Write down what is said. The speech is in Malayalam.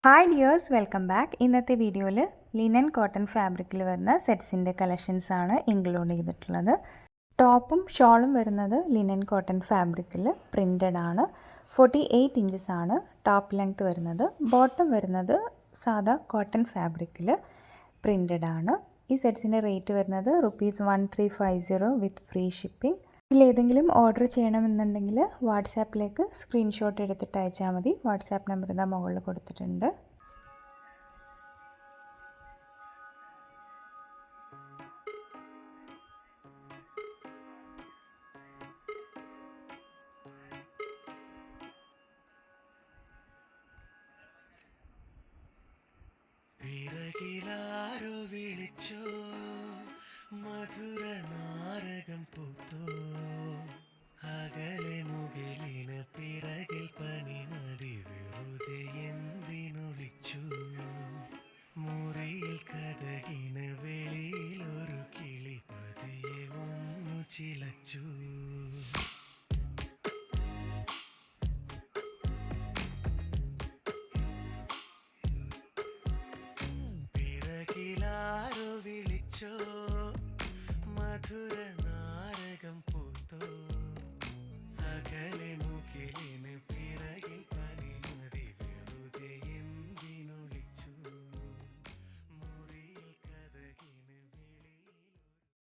Hi dears, welcome back. ഇന്നത്തെ വീഡിയോയിൽ ലിനൻ കോട്ടൺ ഫാബ്രിക്കിൽ വരുന്ന സെറ്റ്സിൻ്റെ കളക്ഷൻസ് ആണ് ഇൻക്ലൂഡ് ചെയ്തിട്ടുള്ളത്. ടോപ്പും ഷോളും വരുന്നത് ലിനൻ കോട്ടൺ ഫാബ്രിക്കിൽ പ്രിൻറ്റഡ് ആണ്. 48 ഇഞ്ചസ് ആണ് ടോപ്പ് ലെങ്ത് വരുന്നത്. ബോട്ടം വരുന്നത് സാധാ കോട്ടൺ ഫാബ്രിക്കിൽ പ്രിൻറ്റഡ് ആണ്. ഈ സെറ്റ്സിൻ്റെ റേറ്റ് വരുന്നത് ₹1350 വിത്ത് ഫ്രീ ഷിപ്പിംഗ്. ഇതിലേതെങ്കിലും ഓർഡർ ചെയ്യണമെന്നുണ്ടെങ്കിൽ വാട്സാപ്പിലേക്ക് സ്ക്രീൻഷോട്ട് എടുത്തിട്ട് അയച്ചാൽ മതി. വാട്സാപ്പ് നമ്പർ ഇതാ മുകളിൽ കൊടുത്തിട്ടുണ്ട്. പിറകിലാരോ വിളിച്ചോ, മധുര നാരകം പൂത്തോ, അകലെ മുകിലിന് പിറകിൽ പനിമതി വെറുതെ എന്തിനൊളിച്ചു, മുറിയിൽ കഥകിന് വെളിയിൽ ഒരു കിളി പതിയെ ഒന്നു ചിലച്ചു.